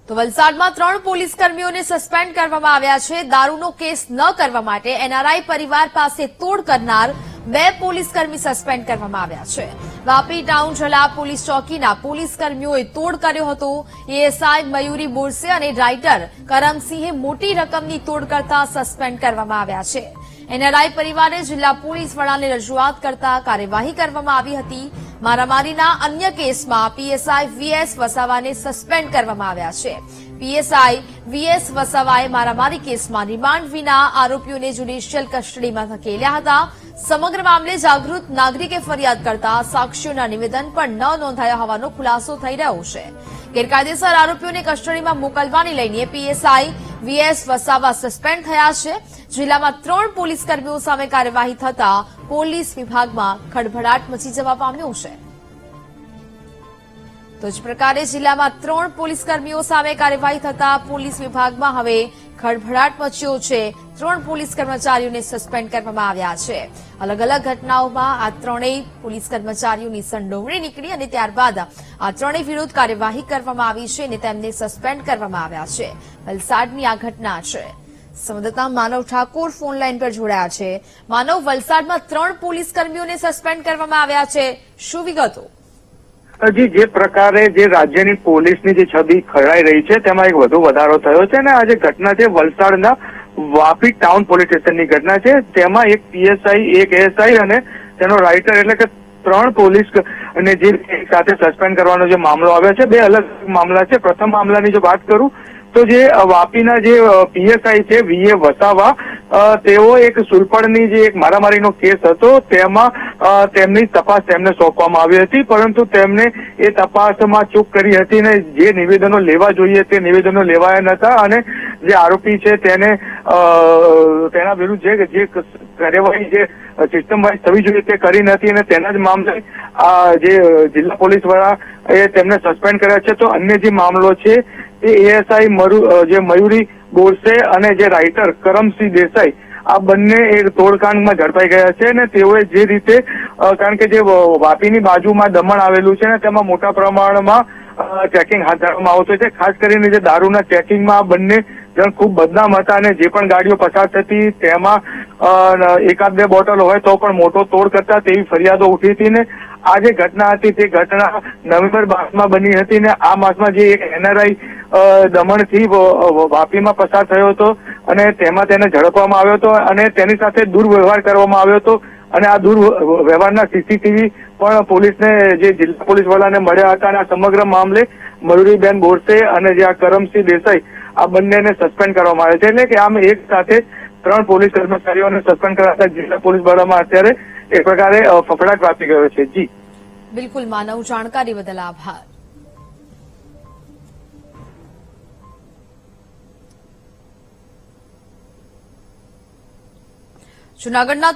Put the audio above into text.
તો વલસાડમાં 3 પોલીસ કર્મીઓને સસ્પેન્ડ કરવામાં આવ્યા છે। દારૂનો કેસ ન કરવા માટે એનઆરઆઈ પરિવાર પાસે તોડ કરનાર 2 પોલીસ કર્મી સસ્પેન્ડ કરવામાં આવ્યા છે। વાપી ટાઉન જલા પોલીસ ચોકીના પોલીસ કર્મીઓએ તોડ કર્યો હતો। એએસઆઈ મયુરી બોરસે અને રાઇટર કરમસિંહે મોટી રકમની તોડ કરતા સસ્પેન્ડ કરવામાં આવ્યા છે। એનઆરઆઈ પરિવારે જિલ્લા પોલીસ વડાને રજૂઆત કરતા કાર્યવાહી કરવામાં આવી હતી। મારામારીના અન્ય કેસમાં પીએસઆઈ વીએસ વસાવાને સસ્પેન્ડ કરવામાં આવ્યા છે। પીએસઆઈ વીએસ વસાવાએ મારામારી કેસમાં રિમાન્ડ વિના આરોપીઓને જ્યુડિશિયલ કસ્ટડીમાં ધકેલ્યા હતા। સમગ્ર મામલે જાગૃત નાગરિકે ફરિયાદ કરતા સાક્ષીઓના નિવેદન પણ ન નોંધાયા હોવાનો ખુલાસો થઈ રહ્યો છે। ગેરકાયદેસર આરોપીઓને કસ્ટડીમાં મોકલવાને લઈને પીએસઆઈ વીએસ વસાવા સસ્પેન્ડ થયા છે। જિલ્લામાં 3 પોલીસ કર્મીઓ સામે કાર્યવાહી થતા પોલીસ વિભાગમાં ખળભળાટ મચી જવા પામ્યો છે। તો જ પ્રકારે જિલ્લામાં 3 પોલીસ કર્મીઓ સામે કાર્યવાહી થતા પોલીસ વિભાગમાં હવે ખળભળાટ મચ્યો છે। 3 પોલીસ કર્મચારીઓને સસ્પેન્ડ કરવામાં આવ્યા છે। અલગ અલગ ઘટનાઓમાં આ 3 પોલીસ કર્મચારીઓની સંડોવણી નીકળી અને ત્યારબાદ આ 3 વિરુદ્ધ કાર્યવાહી કરવામાં આવી છે અને તેમને સસ્પેન્ડ કરવામાં આવ્યા છે। વલસાડની આ ઘટના છે। સંવાદદાતા માનવ ઠાકોર ફોન લાઈન પર જોડાયા છે। માનવ, વલસાડમાં 3 પોલીસ કર્મીઓને સસ્પેન્ડ કરવામાં આવ્યા છે, શું વિગતો? જી, જે પ્રકારે જે રાજ્યની પોલીસની જે છબી ખરાઈ રહી છે તેમાં એક વધુ વધારો થયો છે અને આ જે ઘટના છે વલસાડના વાપી ટાઉન પોલીસ સ્ટેશનની ઘટના છે। તેમાં એક પીએસઆઈ, એક એએસઆઈ અને તેનો રાઇટર એટલે કે 3 પોલીસ અને જે સાથે સસ્પેન્ડ કરવાનો જે મામલો આવ્યો છે, 2 અલગ મામલા છે। પ્રથમ મામલાની જો વાત કરું તો જે વાપીના જે પીએસઆઈ છે વીએ વસાવા, તેઓ એક સુલપડની જે એક મારામારીનો કેસ હતો તેમાં તેમની તપાસ તેમને સોંપવામાં આવી હતી, પરંતુ તેમને એ તપાસમાં ચૂક કરી હતી ને જે નિવેદનો લેવા જોઈએ તે નિવેદનો લેવાયા નહોતા અને જે આરોપી છે તેને તેના વિરુદ્ધ જે કાર્યવાહી જે સિસ્ટમ વાઇઝ થવી જોઈએ તે કરી નથી અને તેના જ મામલે જે જિલ્લા પોલીસ વડા એ તેમને સસ્પેન્ડ કર્યા છે। તો અન્ય જે મામલો છે એ એએસઆઈ જે મયુરી બોરસે અને જે રાઇટર કરમસિંહ દેસાઈ, આ બંને એક તોડકાંડમાં ઝડપાઈ ગયા છે અને તેઓએ જે રીતે કારણ કે જે વાપીની બાજુમાં દમણ આવેલું છે ને તેમાં મોટા પ્રમાણમાં ચેકિંગ હાથ ધરવામાં આવતું છે। ખાસ કરીને જે દારૂના ચેકિંગમાં આ બંને જણ ખૂબ બદનામ હતા અને જે પણ ગાડીઓ પસાર થતી તેમાં 1-2 બોટલ હોય તો પણ મોટો તોડ કરતા તેવી ફરિયાદો ઉઠી હતી ને આ જે ઘટના હતી તે ઘટના નવેમ્બર માસમાં બની હતી ને આ માસમાં જે એક એનઆરઆઈ દમણથી વાપીમાં પસાર થયો હતો અને તેમાં તેને ઝડપવામાં આવ્યો હતો અને તેની સાથે દુર્વ્યવહાર કરવામાં આવ્યો હતો અને આ દુર્વ્યવહારના સીસીટીવી પણ પોલીસને જે જિલ્લા પોલીસ વડાને મળ્યા હતા અને આ સમગ્ર મામલે મયુરીબેન બોરસે અને જે આ કરમસિંહ દેસાઈ આ બંનેને સસ્પેન્ડ કરવામાં આવે છે। એટલે કે આમ એક સાથે 3 પોલીસ કર્મચારીઓને સસ્પેન્ડ કરાતા જિલ્લા પોલીસ વડામાં અત્યારે એક પ્રકારે ફફડાટ વ્યાપી ગયો છે। જી બિલકુલ માનવ, જાણકારી બદલ આભાર। જૂનાગઢના